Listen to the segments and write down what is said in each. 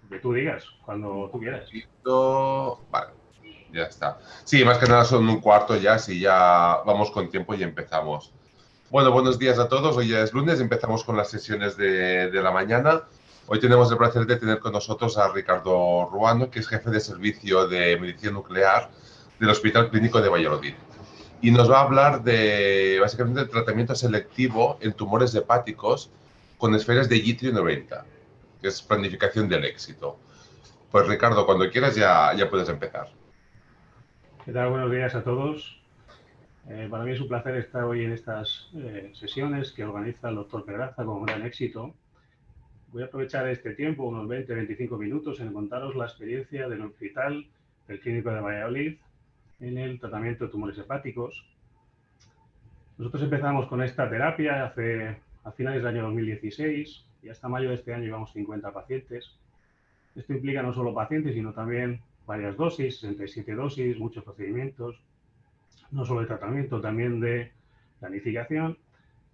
Que tú digas, cuando tú quieras. Vale, ya está. Sí, más que nada son un cuarto ya, si ya vamos con tiempo y empezamos. Bueno, buenos días a todos. Hoy ya es lunes, empezamos con las sesiones de la mañana. Hoy tenemos el placer de tener con nosotros a Ricardo Ruano, que es jefe de servicio de medicina nuclear del Hospital Clínico de Valladolid. Y nos va a hablar de, básicamente, el tratamiento selectivo en tumores hepáticos con esferas de ytrio 90, que es planificación del éxito. Pues Ricardo, cuando quieras ya puedes empezar. ¿Qué tal? Buenos días a todos. Para mí es un placer estar hoy en estas sesiones que organiza el doctor Pedraza con gran éxito. Voy a aprovechar este tiempo, unos 20-25 minutos, en contaros la experiencia del hospital del Clínico de Valladolid en el tratamiento de tumores hepáticos. Nosotros empezamos con esta terapia a finales del año 2016 y hasta mayo de este año llevamos 50 pacientes. Esto implica no solo pacientes, sino también varias dosis, 67 dosis, muchos procedimientos, no solo de tratamiento, también de planificación,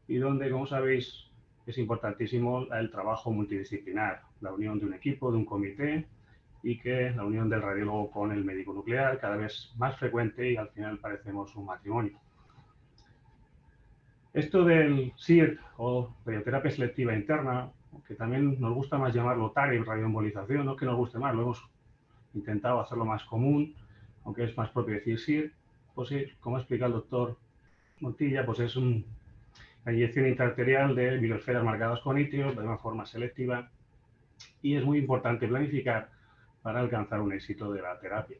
y donde, como sabéis, es importantísimo el trabajo multidisciplinar, la unión de un equipo, de un comité, y que la unión del radiólogo con el médico nuclear cada vez más frecuente y al final parecemos un matrimonio. Esto del SIRT o radioterapia selectiva interna, que también nos gusta más llamarlo TARET, radioembolización, no es que nos guste más, lo hemos intentado hacerlo más común, aunque es más propio decir SIRT, pues sí, como explica el doctor Montilla, pues es una inyección intraarterial de biliosferas marcadas con itrio de una forma selectiva y es muy importante planificar para alcanzar un éxito de la terapia.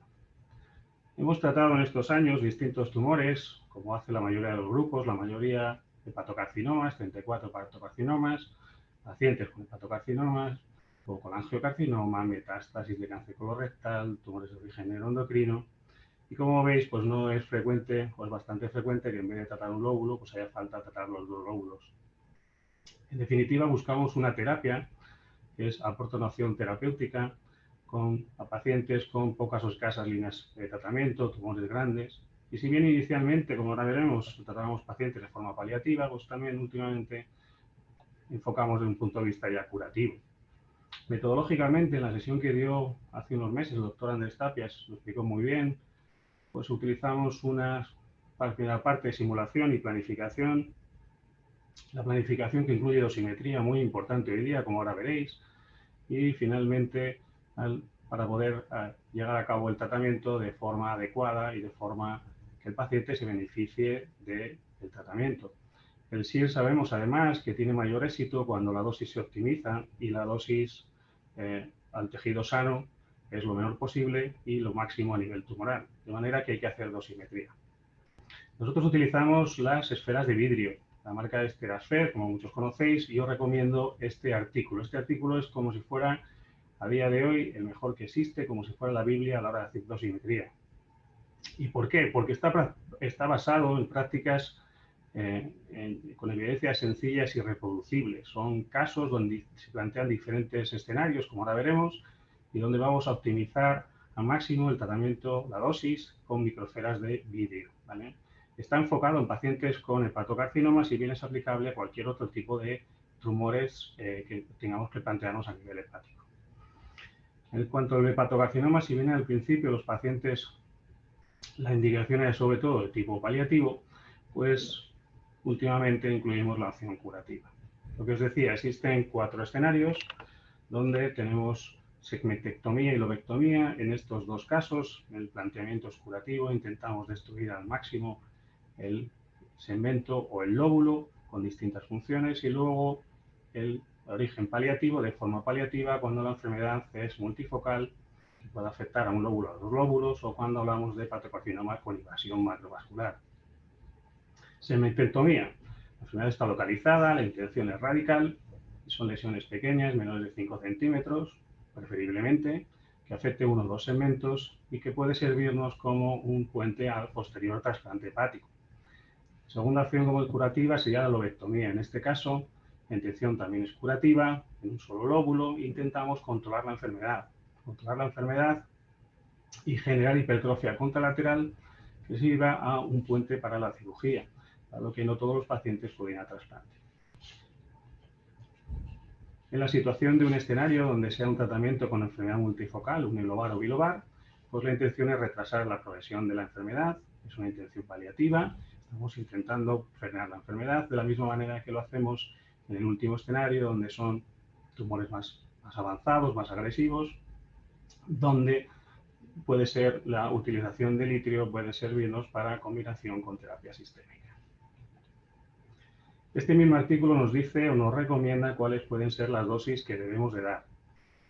Hemos tratado en estos años distintos tumores, como hace la mayoría de los grupos, la mayoría hepatocarcinomas, 34 hepatocarcinomas, pacientes con hepatocarcinomas o con angiocarcinoma, metástasis de cáncer colorectal, tumores de origen neuroendocrino. Y como veis, pues no es frecuente, o es bastante frecuente que en vez de tratar un lóbulo, pues haya falta tratar los dos lóbulos. En definitiva, buscamos una terapia que es aporta una opción terapéutica a pacientes con pocas o escasas líneas de tratamiento, tumores grandes. Y si bien inicialmente, como ahora veremos, tratábamos pacientes de forma paliativa, pues también últimamente enfocamos desde un punto de vista ya curativo. Metodológicamente, en la sesión que dio hace unos meses el doctor Andrés Tapias lo explicó muy bien, pues utilizamos una primera parte de simulación y planificación. La planificación que incluye dosimetría, muy importante hoy día, como ahora veréis, y finalmente para poder llegar a cabo el tratamiento de forma adecuada y de forma que el paciente se beneficie del tratamiento. El SIR sabemos además que tiene mayor éxito cuando la dosis se optimiza y la dosis al tejido sano es lo menor posible y lo máximo a nivel tumoral, de manera que hay que hacer dosimetría. Nosotros utilizamos las esferas de vidrio, la marca es TeraSphere, como muchos conocéis, y os recomiendo este artículo. Este artículo es como si fuera, a día de hoy, el mejor que existe, como si fuera la Biblia a la hora de hacer dosimetría. ¿Y por qué? Porque está basado en prácticas con evidencias sencillas y reproducibles. Son casos donde se plantean diferentes escenarios, como ahora veremos, y donde vamos a optimizar al máximo el tratamiento, la dosis, con microesferas de vidrio, ¿vale? Está enfocado en pacientes con hepatocarcinomas y bien es aplicable a cualquier otro tipo de tumores que tengamos que plantearnos a nivel hepático. En cuanto al hepatocarcinoma, si bien al principio los pacientes la indicación es sobre todo de tipo paliativo, pues últimamente incluimos la opción curativa. Lo que os decía, existen 4 escenarios donde tenemos segmentectomía y lobectomía. En estos dos casos, el planteamiento es curativo, intentamos destruir al máximo el segmento o el lóbulo con distintas funciones y luego el origen paliativo de forma paliativa cuando la enfermedad es multifocal y puede afectar a un lóbulo o a dos lóbulos o cuando hablamos de hepatocarcinoma con invasión macrovascular. Segmentectomía. La enfermedad está localizada, la intención es radical, son lesiones pequeñas, menores de 5 centímetros, preferiblemente, que afecte uno o dos segmentos y que puede servirnos como un puente al posterior trasplante hepático. Segunda opción como curativa sería la lobectomía. En este caso, la intención también es curativa, en un solo lóbulo, intentamos controlar la enfermedad. Controlar la enfermedad y generar hipertrofia contralateral que sirva a un puente para la cirugía, dado que no todos los pacientes pueden ir a trasplante. En la situación de un escenario donde sea un tratamiento con enfermedad multifocal, unilobar o bilobar, pues la intención es retrasar la progresión de la enfermedad, es una intención paliativa, estamos intentando frenar la enfermedad de la misma manera que lo hacemos en el último escenario, donde son tumores más avanzados, más agresivos, donde puede ser la utilización del itrio, puede servirnos para combinación con terapia sistémica. Este mismo artículo nos dice o nos recomienda cuáles pueden ser las dosis que debemos de dar.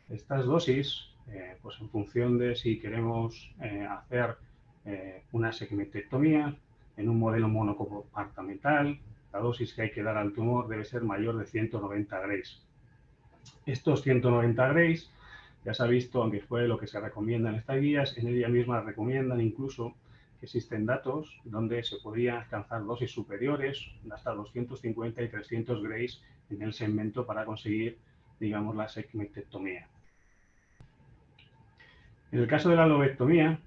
Estas dosis, pues en función de si queremos hacer una segmentectomía en un modelo monocompartimental, la dosis que hay que dar al tumor debe ser mayor de 190 Grays. Estos 190 Grays, ya se ha visto, aunque fue lo que se recomienda en estas guías, en ella misma recomiendan incluso que existen datos donde se podría alcanzar dosis superiores, hasta 250 y 300 Grays en el segmento para conseguir, digamos, la segmentectomía. En el caso de la lobectomía,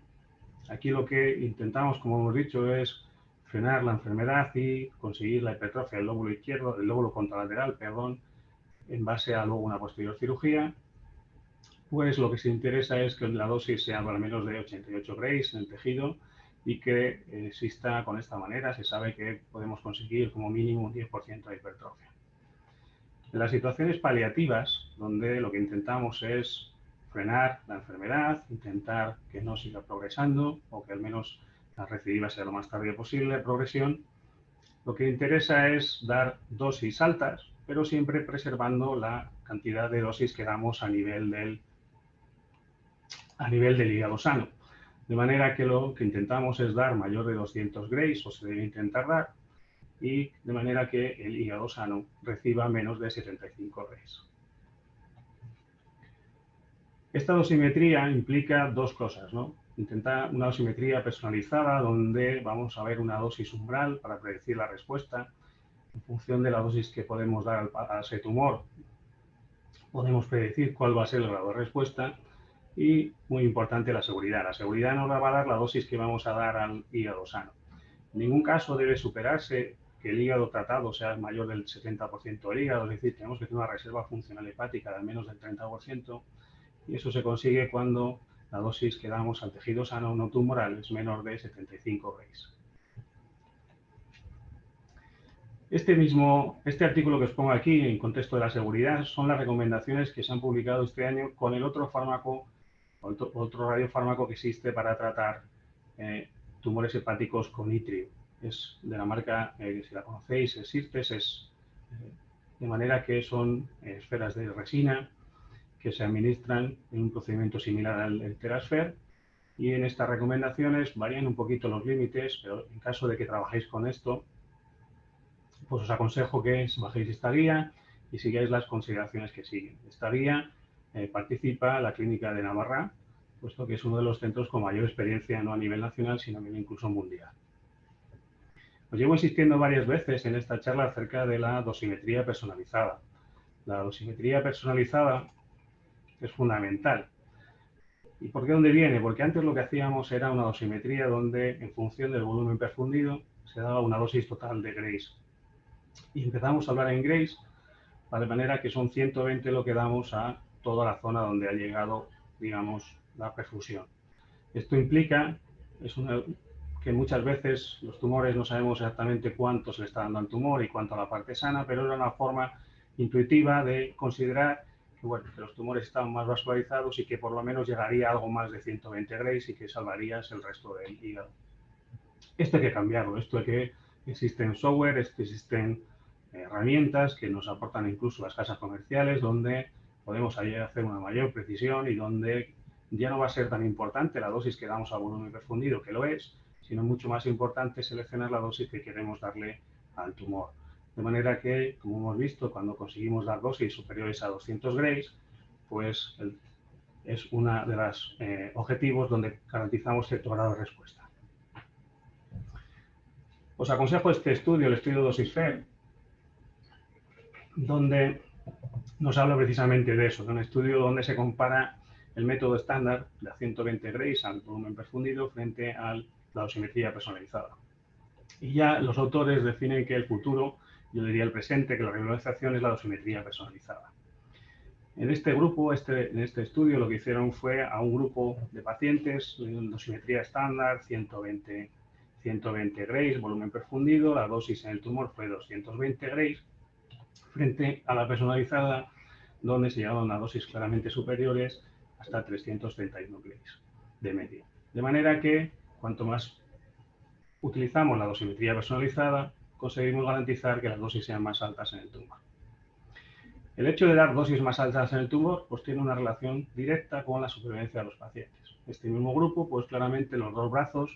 aquí lo que intentamos, como hemos dicho, es frenar la enfermedad y conseguir la hipertrofia del lóbulo izquierdo, del lóbulo contralateral, perdón, en base a luego una posterior cirugía. Pues lo que se interesa es que la dosis sea al menos de 88 Grays en el tejido y que exista con esta manera, se sabe que podemos conseguir como mínimo un 10% de hipertrofia. En las situaciones paliativas, donde lo que intentamos es frenar la enfermedad, intentar que no siga progresando o que al menos la recidiva sea lo más tardía posible, la progresión, lo que interesa es dar dosis altas, pero siempre preservando la cantidad de dosis que damos a nivel del hígado sano. De manera que lo que intentamos es dar mayor de 200 Grays, o se debe intentar dar, y de manera que el hígado sano reciba menos de 75 Grays. Esta dosimetría implica dos cosas, ¿no? Intentar una dosimetría personalizada donde vamos a ver una dosis umbral para predecir la respuesta. En función de la dosis que podemos dar a ese tumor, podemos predecir cuál va a ser el grado de respuesta. Y muy importante la seguridad. La seguridad nos va a dar la dosis que vamos a dar al hígado sano. En ningún caso debe superarse que el hígado tratado sea mayor del 70% del hígado, es decir, tenemos que tener una reserva funcional hepática de al menos del 30%, y eso se consigue cuando la dosis que damos al tejido sano no tumoral es menor de 75 Grays. Este artículo que os pongo aquí en contexto de la seguridad son las recomendaciones que se han publicado este año con el otro fármaco, otro radiofármaco que existe para tratar tumores hepáticos con itrio. Es de la marca, si la conocéis, es Sirtes, de manera que son esferas de resina que se administran en un procedimiento similar al Terasfer, y en estas recomendaciones varían un poquito los límites, pero en caso de que trabajéis con esto, pues os aconsejo que bajéis esta guía y sigáis las consideraciones que siguen. Esta guía participa la Clínica de Navarra, puesto que es uno de los centros con mayor experiencia, no a nivel nacional, sino a nivel incluso mundial. Os llevo insistiendo varias veces en esta charla acerca de la dosimetría personalizada. La dosimetría personalizada es fundamental. ¿Y por qué dónde viene? Porque antes lo que hacíamos era una dosimetría donde, en función del volumen perfundido, se daba una dosis total de Grays. Y empezamos a hablar en Grays, de manera que son 120 lo que damos a toda la zona donde ha llegado, digamos, la perfusión. Esto implica que muchas veces los tumores no sabemos exactamente cuánto se le está dando al tumor y cuánto a la parte sana, pero era una forma intuitiva de considerar que, bueno, que los tumores estaban más vascularizados y que por lo menos llegaría a algo más de 120 Grays y que salvarías el resto del hígado. Esto hay que cambiarlo, esto hay que existen software, existen herramientas que nos aportan incluso las casas comerciales, donde podemos hacer una mayor precisión y donde ya no va a ser tan importante la dosis que damos al volumen perfundido, que lo es, sino mucho más importante seleccionar la dosis que queremos darle al tumor. De manera que, como hemos visto, cuando conseguimos dar dosis superiores a 200 Grays, pues es uno de los objetivos donde garantizamos cierto grado de respuesta. Os aconsejo este estudio, el estudio DosisFer, donde nos habla precisamente de eso, de un estudio donde se compara el método estándar de 120 Grays al volumen perfundido frente a la dosimetría personalizada. Y ya los autores definen que el futuro, yo diría el presente, que la regularización es la dosimetría personalizada. En este grupo, en este estudio, lo que hicieron fue a un grupo de pacientes en dosimetría estándar, 120 Grays, volumen perfundido, la dosis en el tumor fue 220 Grays, frente a la personalizada, donde se llevaban a dosis claramente superiores hasta 331 Grays de media. De manera que, cuanto más utilizamos la dosimetría personalizada, conseguimos garantizar que las dosis sean más altas en el tumor. El hecho de dar dosis más altas en el tumor pues tiene una relación directa con la supervivencia de los pacientes. Este mismo grupo, pues claramente los dos brazos,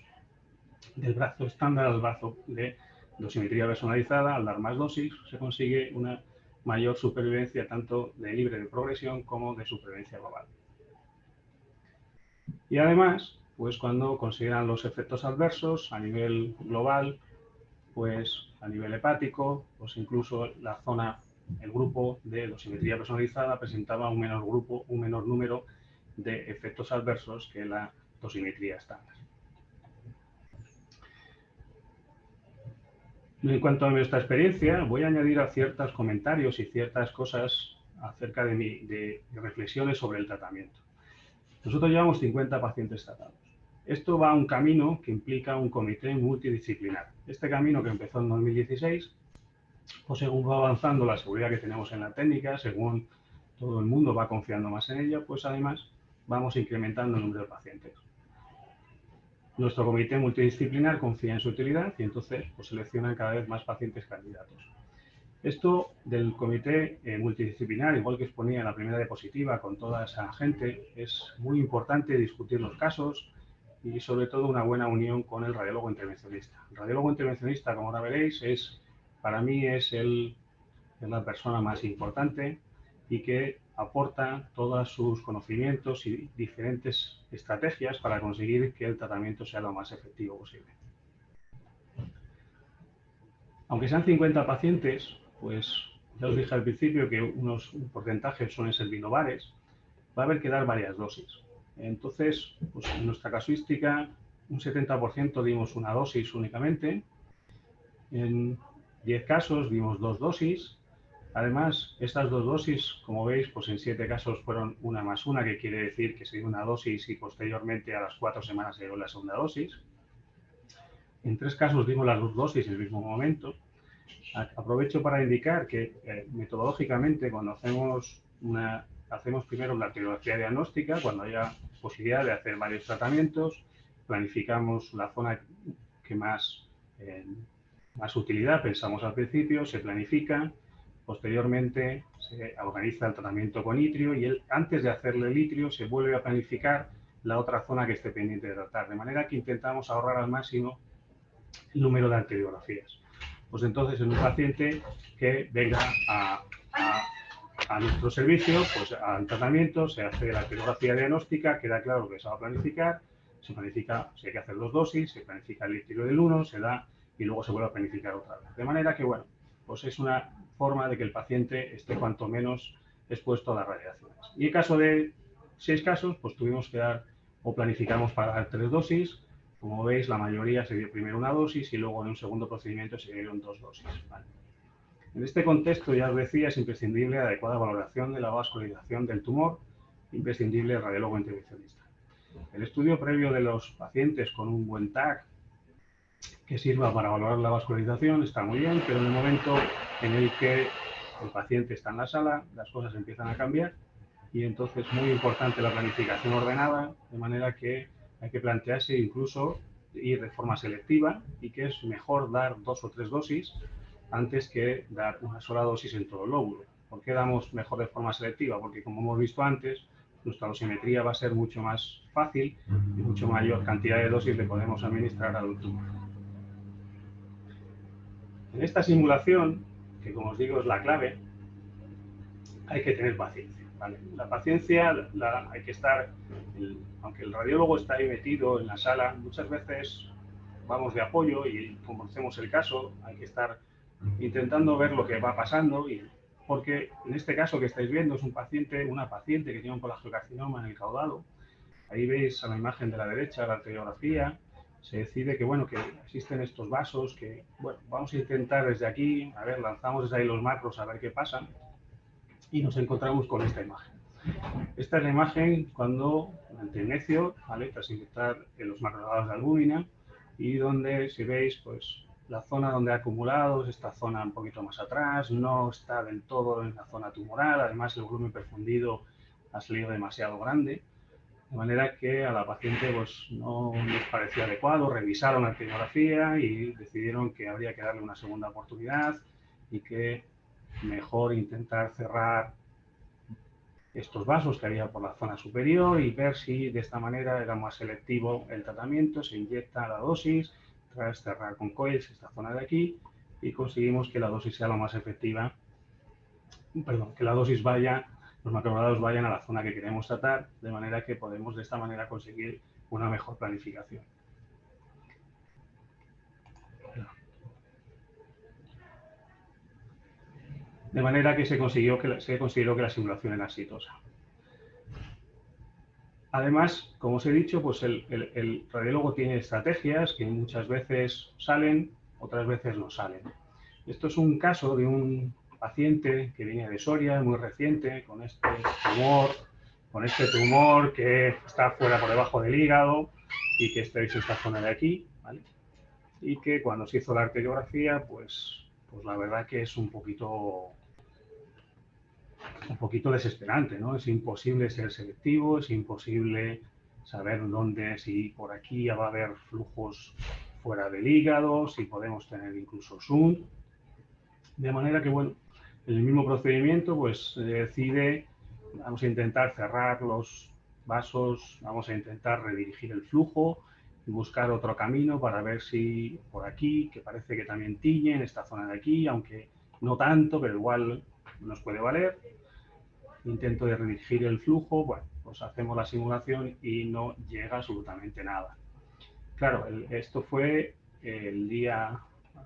del brazo estándar al brazo de dosimetría personalizada, al dar más dosis, se consigue una mayor supervivencia tanto de libre de progresión como de supervivencia global. Y además, pues cuando consideran los efectos adversos a nivel global, pues a nivel hepático, pues incluso la zona, el grupo de dosimetría personalizada presentaba un menor número de efectos adversos que la dosimetría estándar. En cuanto a nuestra experiencia, voy a añadir a ciertos comentarios y ciertas cosas acerca de reflexiones sobre el tratamiento. Nosotros llevamos 50 pacientes tratados. Esto va a un camino que implica un comité multidisciplinar. Este camino, que empezó en 2016, pues según va avanzando la seguridad que tenemos en la técnica, según todo el mundo va confiando más en ella, pues además vamos incrementando el número de pacientes. Nuestro comité multidisciplinar confía en su utilidad y entonces pues seleccionan cada vez más pacientes candidatos. Esto del comité multidisciplinar, igual que exponía en la primera diapositiva con toda esa gente, es muy importante discutir los casos y sobre todo una buena unión con el radiólogo intervencionista. El radiólogo intervencionista, como ahora veréis, para mí es la persona más importante y que aporta todos sus conocimientos y diferentes estrategias para conseguir que el tratamiento sea lo más efectivo posible. Aunque sean 50 pacientes, pues ya os dije al principio que unos porcentajes suelen ser binobares, va a haber que dar varias dosis. Entonces, pues en nuestra casuística, un 70% dimos una dosis únicamente, en 10 casos dimos 2 dosis. Además, estas 2 dosis, como veis, pues en 7 casos fueron 1+1, que quiere decir que se dio una dosis y posteriormente a las 4 semanas se dio la segunda dosis. En 3 casos dimos las 2 dosis en el mismo momento. Aprovecho para indicar que metodológicamente, cuando hacemos primero la arteriografía diagnóstica, cuando haya posibilidad de hacer varios tratamientos, planificamos la zona que más utilidad pensamos al principio, se planifica. Posteriormente se organiza el tratamiento con itrio y antes de hacerle el itrio se vuelve a planificar la otra zona que esté pendiente de tratar, de manera que intentamos ahorrar al máximo el número de arteriografías. Pues entonces en un paciente que venga a nuestro servicio, pues al tratamiento, se hace la arteriografía diagnóstica, queda claro que se va a planificar, se planifica, si hay que hacer 2 dosis, se planifica el itrio del 1, se da y luego se vuelve a planificar otra vez. De manera que, bueno, pues es una forma de que el paciente esté cuanto menos expuesto a las radiaciones. Y en caso de 6 casos, pues tuvimos que dar o planificamos para dar 3 dosis. Como veis, la mayoría se dio primero una dosis y luego en un segundo procedimiento se dieron 2 dosis. ¿Vale? En este contexto, ya os decía, es imprescindible la adecuada valoración de la vascularización del tumor, imprescindible el radiólogo intervencionista. El estudio previo de los pacientes con un buen TAC que sirva para valorar la vascularización está muy bien, pero en el momento en el que el paciente está en la sala, las cosas empiezan a cambiar y entonces es muy importante la planificación ordenada, de manera que hay que plantearse incluso ir de forma selectiva y que es mejor dar 2 o 3 dosis antes que dar una sola dosis en todo el lóbulo. ¿Por qué damos mejor de forma selectiva? Porque, como hemos visto antes, nuestra dosimetría va a ser mucho más fácil y mucho mayor cantidad de dosis le podemos administrar al tumor. En esta simulación, que como os digo es la clave, hay que tener paciencia. ¿Vale? La paciencia hay que estar, aunque el radiólogo está ahí metido en la sala, muchas veces vamos de apoyo y conocemos el caso, hay que estar intentando ver lo que va pasando, porque en este caso que estáis viendo es una paciente que tiene un colangiocarcinoma en el caudado. Ahí veis a la imagen de la derecha la arteriografía. Se decide que, bueno, que existen estos vasos, que, bueno, vamos a intentar desde aquí, a ver, lanzamos desde ahí los macros a ver qué pasa. y nos encontramos con esta imagen. Esta es la imagen cuando, durante el necio, ¿vale?, tras inyectar los macrófagos de albúmina, y donde, si veis, pues la zona donde ha acumulado es esta zona un poquito más atrás, no está del todo en la zona tumoral, además el volumen perfundido ha salido demasiado grande, de manera que a la paciente pues, no les parecía adecuado, revisaron la tomografía y decidieron que habría que darle una segunda oportunidad y que mejor intentar cerrar estos vasos que había por la zona superior y ver si de esta manera era más selectivo el tratamiento, se inyecta la dosis, tras cerrar con coils esta zona de aquí y conseguimos que la dosis sea lo más efectiva, perdón, que la dosis vaya, los macromodados vayan a la zona que queremos tratar, de manera que podemos de esta manera conseguir una mejor planificación. De manera que se consideró que la simulación era exitosa. Además, como os he dicho, pues el radiólogo tiene estrategias que muchas veces salen, otras veces no salen. Esto es un caso de un paciente que viene de Soria, muy reciente, con este tumor que está fuera por debajo del hígado y que está hecho esta zona de aquí, ¿vale? Y que cuando se hizo la arteriografía, pues la verdad que es un poquito desesperante, ¿no? Es imposible ser selectivo, es imposible saber dónde, si por aquí ya va a haber flujos fuera del hígado, si podemos tener incluso SUN. De manera que, bueno, en el mismo procedimiento, pues se decide, vamos a intentar cerrar los vasos, vamos a intentar redirigir el flujo y buscar otro camino para ver si por aquí, que parece que también tiñe en esta zona de aquí, aunque no tanto, pero igual nos puede valer. Intento de redirigir el flujo, bueno, pues hacemos la simulación y no llega absolutamente nada. Claro, esto fue el día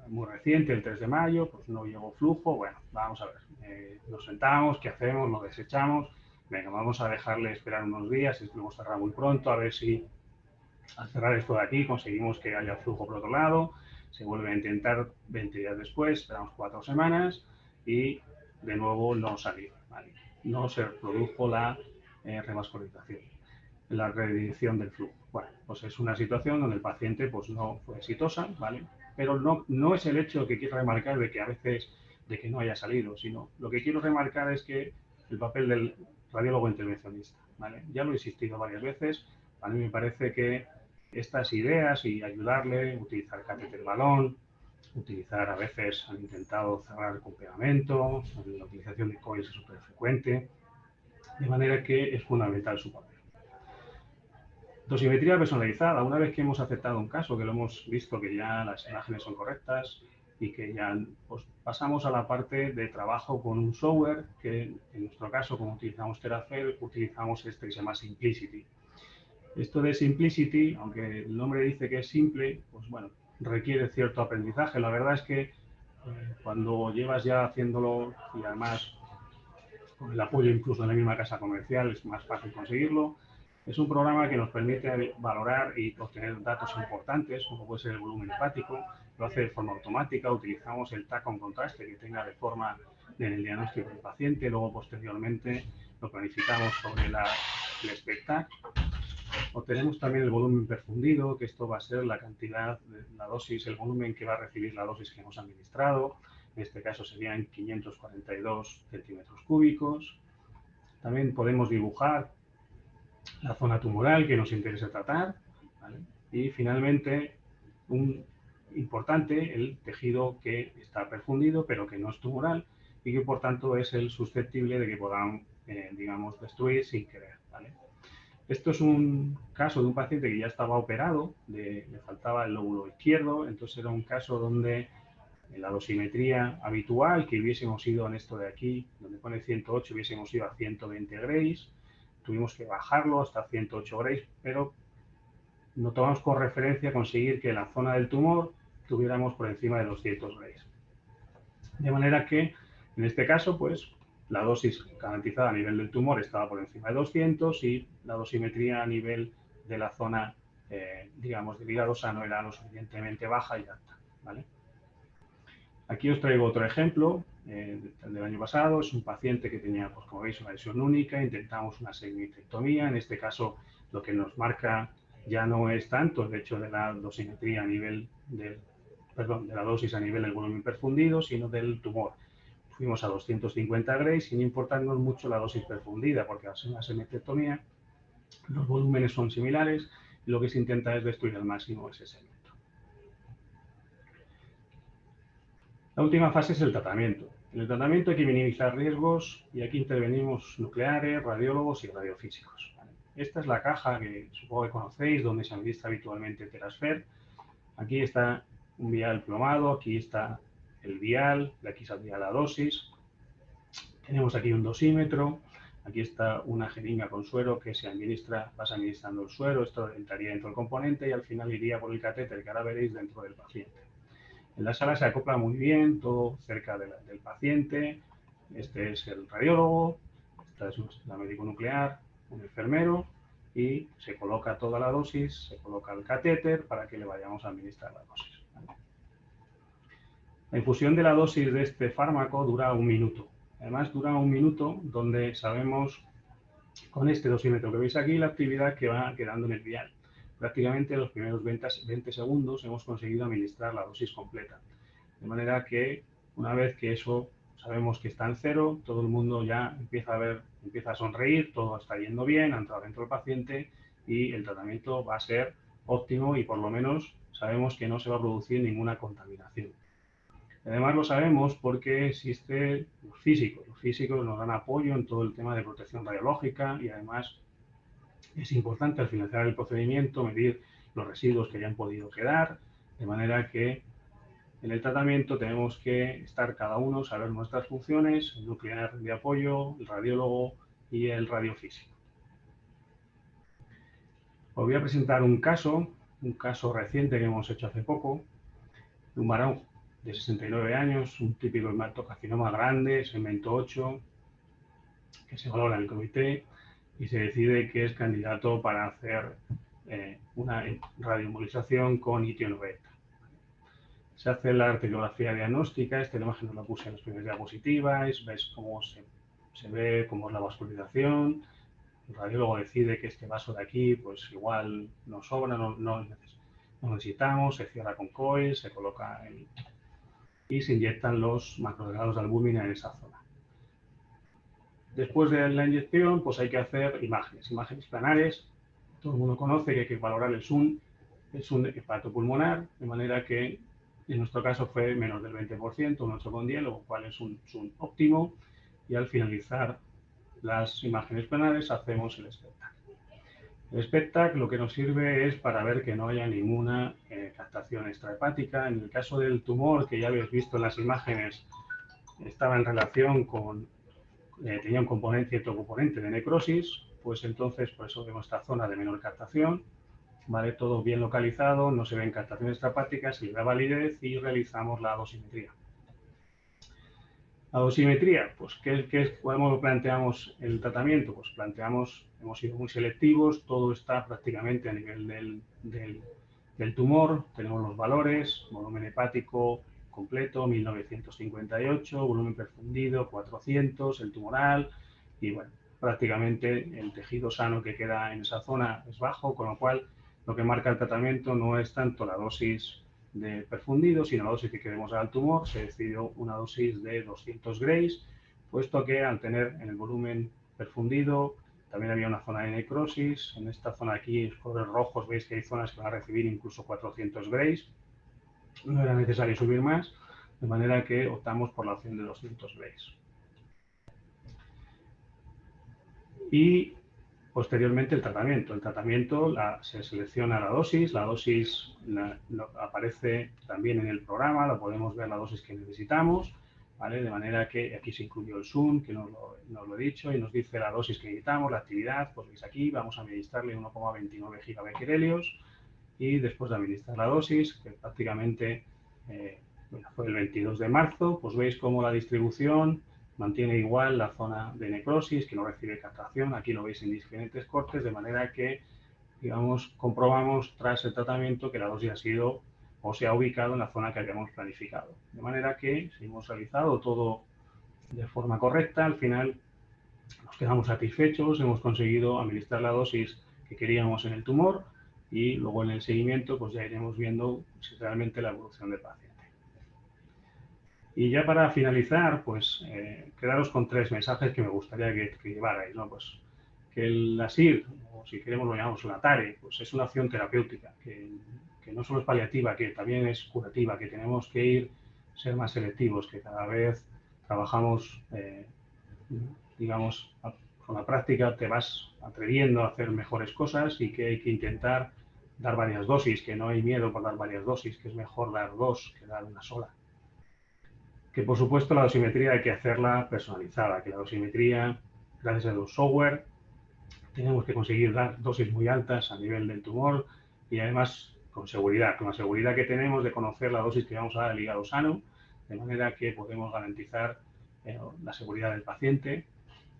muy reciente, el 3 de mayo, pues no llegó flujo, bueno, vamos a ver, nos sentamos, ¿qué hacemos? Lo desechamos, venga, vamos a dejarle esperar unos días, lo hemos cerrado muy pronto, a ver si al cerrar esto de aquí conseguimos que haya flujo por otro lado, se vuelve a intentar 20 días después, esperamos 4 semanas y de nuevo no salió, ¿vale? No se produjo la revascularización, la redirección del flujo. Bueno, pues es una situación donde el paciente pues no fue exitosa, ¿vale? Pero no es el hecho que quiero remarcar de que a veces de que no haya salido, sino lo que quiero remarcar es que el papel del radiólogo intervencionista, ¿vale? Ya lo he insistido varias veces, a mí me parece que estas ideas y ayudarle, utilizar catéter balón, utilizar a veces, han intentado cerrar con pegamento, la utilización de coils es súper frecuente, de manera que es fundamental su papel. Dosimetría personalizada. Una vez que hemos aceptado un caso, que lo hemos visto que ya las imágenes son correctas y que ya pues, pasamos a la parte de trabajo con un software que en nuestro caso, como utilizamos Terafel, utilizamos este que se llama Simplicity. Esto de Simplicity, aunque el nombre dice que es simple, pues bueno, requiere cierto aprendizaje. La verdad es que cuando llevas ya haciéndolo y además con el apoyo incluso de la misma casa comercial es más fácil conseguirlo. Es un programa que nos permite valorar y obtener datos importantes, como puede ser el volumen hepático, lo hace de forma automática, utilizamos el TAC con contraste que tenga de forma en el diagnóstico del paciente, luego posteriormente lo planificamos sobre el SPECTAC. Obtenemos también el volumen perfundido, que esto va a ser la cantidad, la dosis, el volumen que va a recibir la dosis que hemos administrado. En este caso serían 542 centímetros cúbicos. También podemos dibujar la zona tumoral que nos interesa tratar, ¿vale? Y finalmente, un importante, el tejido que está perfundido pero que no es tumoral y que por tanto es el susceptible de que podamos, digamos, destruir sin querer, ¿vale? Esto es un caso de un paciente que ya estaba operado, le faltaba el lóbulo izquierdo, entonces era un caso donde en la dosimetría habitual, que hubiésemos ido en esto de aquí, donde pone 108, hubiésemos ido a 120 Grays, tuvimos que bajarlo hasta 108 Grays, pero no tomamos por referencia conseguir que en la zona del tumor tuviéramos por encima de 200 Grays. De manera que, en este caso, pues la dosis garantizada a nivel del tumor estaba por encima de 200 y la dosimetría a nivel de la zona, digamos, del hígado sano era lo suficientemente baja y alta, ¿vale? Aquí os traigo otro ejemplo del año pasado. Es un paciente que tenía, pues, como veis, una lesión única. Intentamos una segmentectomía. En este caso, lo que nos marca ya no es tanto el hecho de la dosimetría a nivel de la dosis a nivel del volumen perfundido, sino del tumor. Fuimos a 250 Grays sin importarnos mucho la dosis perfundida, porque al ser una segmentectomía los volúmenes son similares y lo que se intenta es destruir al máximo ese segmento. La última fase es el tratamiento. En el tratamiento hay que minimizar riesgos y aquí intervenimos nucleares, radiólogos y radiofísicos. Esta es la caja que supongo que conocéis, donde se administra habitualmente Terasfer. Aquí está un vial plomado, aquí está el vial, de aquí saldría la dosis. Tenemos aquí un dosímetro, aquí está una jeringa con suero que se administra, vas administrando el suero, esto entraría dentro del componente y al final iría por el catéter que ahora veréis dentro del paciente. En la sala se acopla muy bien, todo cerca del paciente. Este es el radiólogo, esta es la médico nuclear, un enfermero y se coloca toda la dosis, se coloca el catéter para que le vayamos a administrar la dosis. La infusión de la dosis de este fármaco dura 1 minuto. Además dura 1 minuto donde sabemos con este dosímetro que veis aquí la actividad que va quedando en el vial. Prácticamente en los primeros 20 segundos hemos conseguido administrar la dosis completa. De manera que una vez que eso sabemos que está en cero, todo el mundo ya empieza a sonreír, todo está yendo bien, ha entrado dentro del paciente y el tratamiento va a ser óptimo y por lo menos sabemos que no se va a producir ninguna contaminación. Además lo sabemos porque existe los físicos nos dan apoyo en todo el tema de protección radiológica y además es importante al finalizar el procedimiento medir los residuos que hayan podido quedar, de manera que en el tratamiento tenemos que estar cada uno, saber nuestras funciones, el nuclear de apoyo, el radiólogo y el radiofísico. Os voy a presentar un caso reciente que hemos hecho hace poco, de un varón de 69 años, un típico hematocarcinoma grande, segmento 8, que se valora en el comité y se decide que es candidato para hacer una radioembolización con litio 90. Se hace la arteriografía diagnóstica, esta imagen os la puse en las primeras diapositivas, ves cómo se ve cómo es la vascularización, el radiólogo decide que este vaso de aquí pues igual nos sobra, no necesitamos, se cierra con coil, se coloca y se inyectan los macrodegrados de albúmina en esa zona. Después de la inyección, pues hay que hacer imágenes planares. Todo el mundo conoce que hay que valorar el SUN hepatopulmonar, de manera que en nuestro caso fue menos del 20%, un 8,10, lo cual es un SUN óptimo. Y al finalizar las imágenes planares hacemos el SPECTAC. El SPECTAC lo que nos sirve es para ver que no haya ninguna captación extrahepática. En el caso del tumor, que ya habéis visto en las imágenes, estaba en relación con tenía un cierto componente de necrosis, pues entonces por eso vemos esta zona de menor captación, ¿vale? Todo bien localizado, no se ven captaciones extrahepáticas, se le da validez y realizamos la dosimetría. La dosimetría, pues ¿cómo planteamos el tratamiento? Pues hemos sido muy selectivos, todo está prácticamente a nivel del tumor, tenemos los valores, volumen hepático completo, 1958, volumen perfundido, 400, el tumoral, y bueno, prácticamente el tejido sano que queda en esa zona es bajo, con lo cual lo que marca el tratamiento no es tanto la dosis de perfundido, sino la dosis que queremos dar al tumor. Se decidió una dosis de 200 Grays, puesto que al tener en el volumen perfundido también había una zona de necrosis. En esta zona aquí, los colores rojos, veis que hay zonas que van a recibir incluso 400 Grays. No era necesario subir más, de manera que optamos por la opción de 200 Grays. Y posteriormente el tratamiento. El tratamiento se selecciona la dosis aparece también en el programa, lo podemos ver la dosis que necesitamos, ¿vale? De manera que aquí se incluyó el Zoom, que nos lo he dicho, y nos dice la dosis que necesitamos, la actividad, pues veis aquí, vamos a administrarle 1,29 gigabecquerelios y después de administrar la dosis, que prácticamente fue el 22 de marzo, pues veis cómo la distribución mantiene igual la zona de necrosis, que no recibe captación, aquí lo veis en diferentes cortes, de manera que, digamos, comprobamos tras el tratamiento que la dosis ha sido o se ha ubicado en la zona que habíamos planificado. De manera que, si hemos realizado todo de forma correcta, al final nos quedamos satisfechos, hemos conseguido administrar la dosis que queríamos en el tumor y luego en el seguimiento pues ya iremos viendo si realmente la evolución del paciente. Y ya para finalizar, pues quedaros con 3 mensajes que me gustaría que llevarais, ¿no? Pues que el ASIR, o si queremos lo llamamos la TARE, pues es una acción terapéutica, que no solo es paliativa, que también es curativa, que tenemos que ser más selectivos, que cada vez trabajamos, digamos, con la práctica te vas atreviendo a hacer mejores cosas y que hay que intentar dar varias dosis, que no hay miedo por dar varias dosis, que es mejor dar 2 que dar una sola. Que por supuesto la dosimetría hay que hacerla personalizada, que la dosimetría, gracias a los software, tenemos que conseguir dar dosis muy altas a nivel del tumor y además con la seguridad que tenemos de conocer la dosis que vamos a dar al hígado sano, de manera que podemos garantizar la seguridad del paciente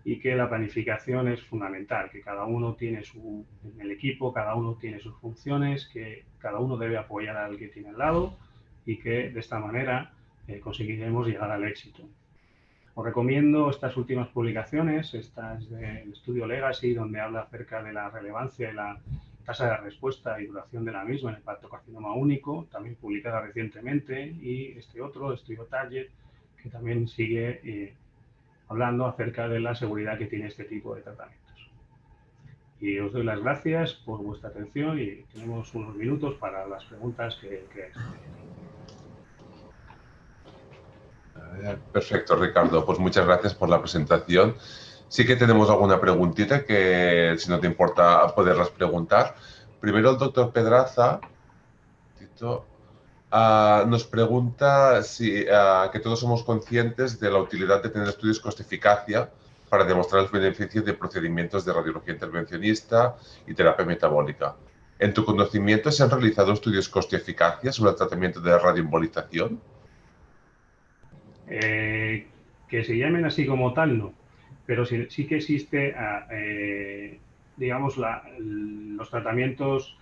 y que la planificación es fundamental, que cada uno tiene en el equipo, cada uno tiene sus funciones, que cada uno debe apoyar al que tiene al lado y que de esta manera conseguiremos llegar al éxito. Os recomiendo estas últimas publicaciones, esta es del estudio Legacy, donde habla acerca de la relevancia y la tasa de respuesta y duración de la misma en el hepatocarcinoma único, también publicada recientemente, y este otro, estudio Target, que también sigue hablando acerca de la seguridad que tiene este tipo de tratamientos. Y os doy las gracias por vuestra atención y tenemos unos minutos para las preguntas que queráis. Perfecto, Ricardo. Pues muchas gracias por la presentación. Sí que tenemos alguna preguntita que, si no te importa, poderlas preguntar. Primero, el doctor Pedraza nos pregunta que todos somos conscientes de la utilidad de tener estudios coste-eficacia para demostrar los beneficios de procedimientos de radiología intervencionista y terapia metabólica. ¿En tu conocimiento se han realizado estudios coste-eficacia sobre el tratamiento de radioembolización? Que se llamen así como tal, no. Pero sí que existe, digamos, los tratamientos,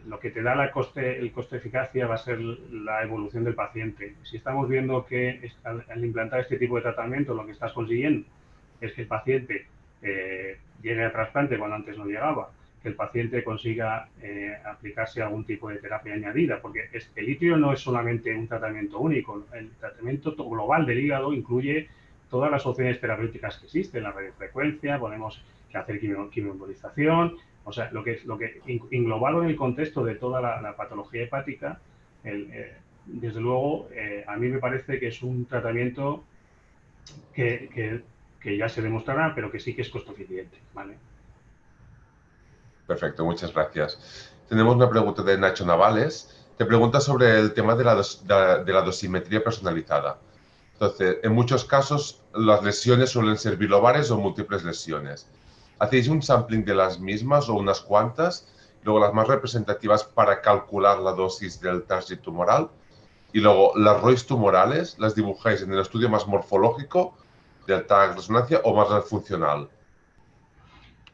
lo que te da el coste-eficacia va a ser la evolución del paciente. Si estamos viendo que al implantar este tipo de tratamiento lo que estás consiguiendo es que el paciente llegue a trasplante cuando antes no llegaba, que el paciente consiga aplicarse algún tipo de terapia añadida, porque el litio no es solamente un tratamiento único, el tratamiento global del hígado incluye todas las opciones terapéuticas que existen, la radiofrecuencia, podemos hacer quimioembolización, o sea, lo que englobado en el contexto de toda la patología hepática, desde luego, a mí me parece que es un tratamiento que ya se demostrará, pero que sí que es costo eficiente, ¿vale? Perfecto, muchas gracias. Tenemos una pregunta de Nacho Navales. Te pregunta sobre el tema de la dosimetría personalizada. Entonces, en muchos casos, las lesiones suelen ser bilobares o múltiples lesiones. ¿Hacéis un sampling de las mismas o unas cuantas? Luego, las más representativas para calcular la dosis del target tumoral. Y luego, las ROIs tumorales, ¿las dibujáis en el estudio más morfológico del TAG resonancia o más funcional?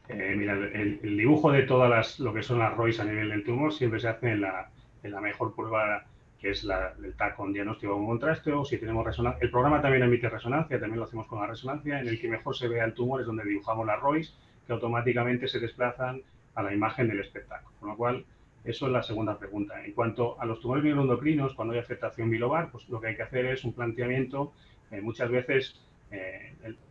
Mira, el dibujo de todas lo que son las ROIs a nivel del tumor siempre se hace en la mejor prueba, que es el TAC con diagnóstico con contraste, o si tenemos resonancia. El programa también emite resonancia, también lo hacemos con la resonancia, en el que mejor se vea el tumor es donde dibujamos las ROIs, que automáticamente se desplazan a la imagen del espectáculo. Con lo cual, eso es la segunda pregunta. En cuanto a los tumores neuroendocrinos, cuando hay afectación bilobar, pues lo que hay que hacer es un planteamiento, muchas veces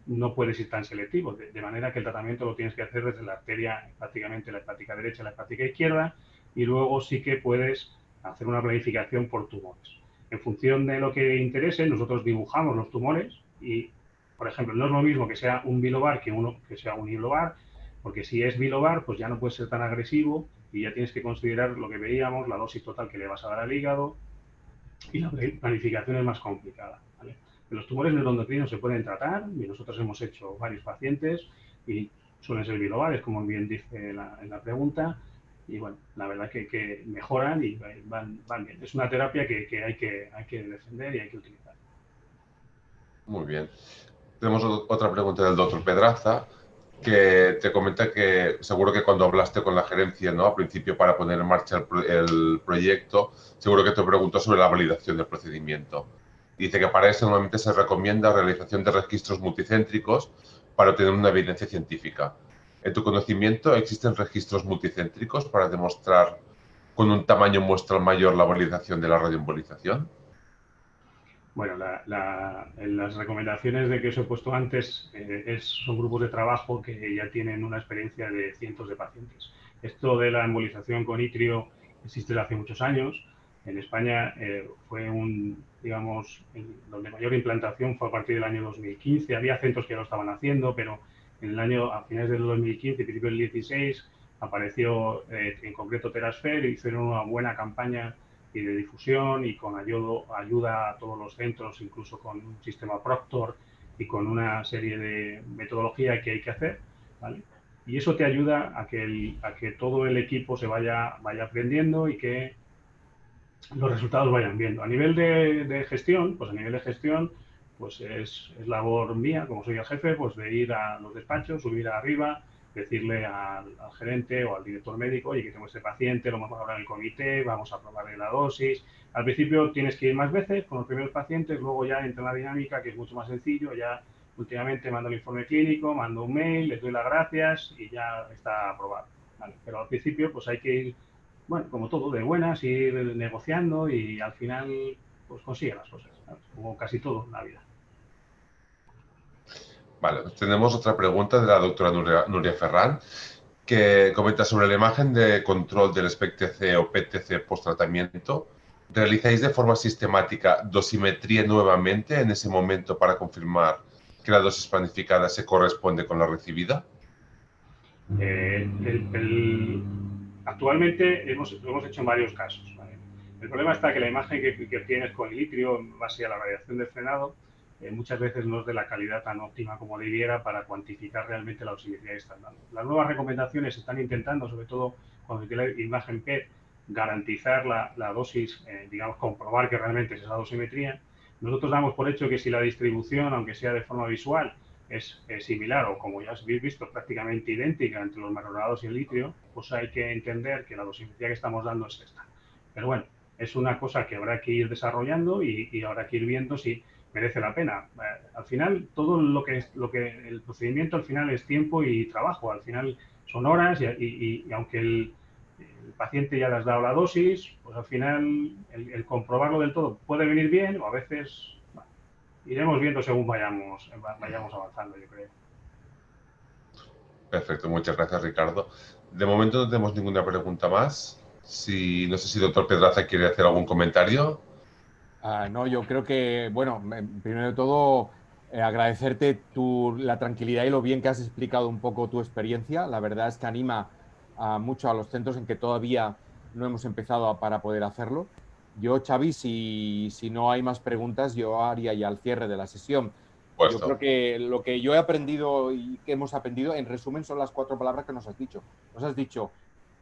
no puedes ir tan selectivo, de manera que el tratamiento lo tienes que hacer desde la arteria, prácticamente la hepática derecha y la hepática izquierda, y luego sí que puedes hacer una planificación por tumores. En función de lo que interese, nosotros dibujamos los tumores y, por ejemplo, no es lo mismo que sea un bilobar que sea un unilobar, porque si es bilobar, pues ya no puede ser tan agresivo y ya tienes que considerar lo que veíamos, la dosis total que le vas a dar al hígado, y la planificación es más complicada, ¿vale? Los tumores neuroendocrinos se pueden tratar y nosotros hemos hecho varios pacientes y suelen ser bilobares, como bien dice en la pregunta, y bueno, la verdad que mejoran y van bien. Es una terapia que hay que defender y hay que utilizar. Muy bien. Tenemos otra pregunta del doctor Pedraza, que te comenta que seguro que cuando hablaste con la gerencia, ¿no?, al principio para poner en marcha el proyecto, seguro que te preguntó sobre la validación del procedimiento. Dice que para eso normalmente se recomienda la realización de registros multicéntricos para obtener una evidencia científica. En tu conocimiento, ¿existen registros multicéntricos para demostrar con un tamaño muestral mayor la validación de la radioembolización? Bueno, en las recomendaciones de que os he puesto antes son grupos de trabajo que ya tienen una experiencia de cientos de pacientes. Esto de la embolización con itrio existe desde hace muchos años. En España fue digamos, donde mayor implantación fue a partir del año 2015. Había centros que ya lo estaban haciendo, pero a finales del 2015 y principios del 2016 apareció en concreto Terasfer y hicieron una buena campaña y de difusión y con ayuda a todos los centros, incluso con un sistema Proctor y con una serie de metodología que hay que hacer, ¿vale? Y eso te ayuda a que todo el equipo se vaya aprendiendo y que los resultados vayan viendo. A nivel de gestión, pues es labor mía, como soy el jefe, pues de ir a los despachos, subir arriba, decirle al gerente o al director médico, oye, que tengo este paciente, lo vamos a hablar en el comité, vamos a probarle la dosis. Al principio tienes que ir más veces con los primeros pacientes, luego ya entra la dinámica, que es mucho más sencillo, ya últimamente mando el informe clínico, mando un mail, les doy las gracias y ya está aprobado, ¿vale? Pero al principio pues hay que ir, bueno, como todo, de buenas, ir negociando y al final pues consigue las cosas, ¿sabes? Como casi todo en la vida. Vale, tenemos otra pregunta de la doctora Nuria Ferran, que comenta sobre la imagen de control del SPECT-TC o PET-TC post-tratamiento. ¿Realizáis de forma sistemática dosimetría nuevamente en ese momento para confirmar que la dosis planificada se corresponde con la recibida? Actualmente lo hemos hecho en varios casos, ¿vale? El problema está que la imagen que obtienes con el itrio en base a la radiación de frenado muchas veces no es de la calidad tan óptima como debiera para cuantificar realmente la dosimetría que están dando. Las nuevas recomendaciones están intentando, sobre todo cuando tiene la imagen PET, garantizar la dosis, digamos, comprobar que realmente es esa dosimetría. Nosotros damos por hecho que si la distribución, aunque sea de forma visual, es similar o, como ya habéis visto, prácticamente idéntica entre los macronados y el litrio, pues hay que entender que la dosimetría que estamos dando es esta. Pero bueno, es una cosa que habrá que ir desarrollando y habrá que ir viendo si merece la pena. Al final, todo lo que el procedimiento al final es tiempo y trabajo. Al final son horas y aunque el paciente ya le has dado la dosis, pues al final el comprobarlo del todo puede venir bien o a veces iremos viendo según vayamos avanzando, yo creo. Perfecto, muchas gracias, Ricardo. De momento no tenemos ninguna pregunta más. No sé si el doctor Pedraza quiere hacer algún comentario. No, yo creo que, bueno, primero de todo, agradecerte la tranquilidad y lo bien que has explicado un poco tu experiencia. La verdad es que anima mucho a los centros en que todavía no hemos empezado para poder hacerlo. Yo, Xavi, si no hay más preguntas, yo haría ya el cierre de la sesión. Yo creo que lo que yo he aprendido y que hemos aprendido, en resumen, son las 4 palabras que nos has dicho. Nos has dicho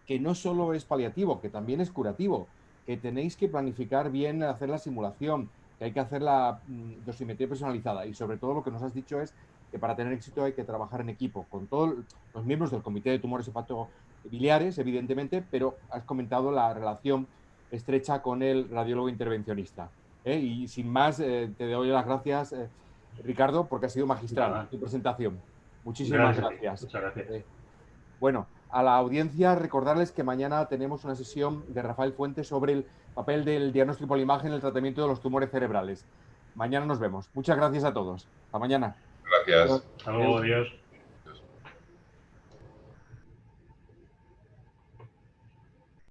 que no solo es paliativo, que también es curativo, que tenéis que planificar bien hacer la simulación, que hay que hacer la dosimetría personalizada y sobre todo lo que nos has dicho es que para tener éxito hay que trabajar en equipo con todos los miembros del Comité de Tumores Hepatobiliares, evidentemente, pero has comentado la relación estrecha con el radiólogo intervencionista. Y sin más, te doy las gracias, Ricardo, porque ha sido magistral tu presentación. Muchísimas gracias. Muchas gracias. Bueno, a la audiencia recordarles que mañana tenemos una sesión de Rafael Fuentes sobre el papel del diagnóstico por imagen en el tratamiento de los tumores cerebrales. Mañana nos vemos. Muchas gracias a todos. Hasta mañana. Gracias. Hasta luego, adiós.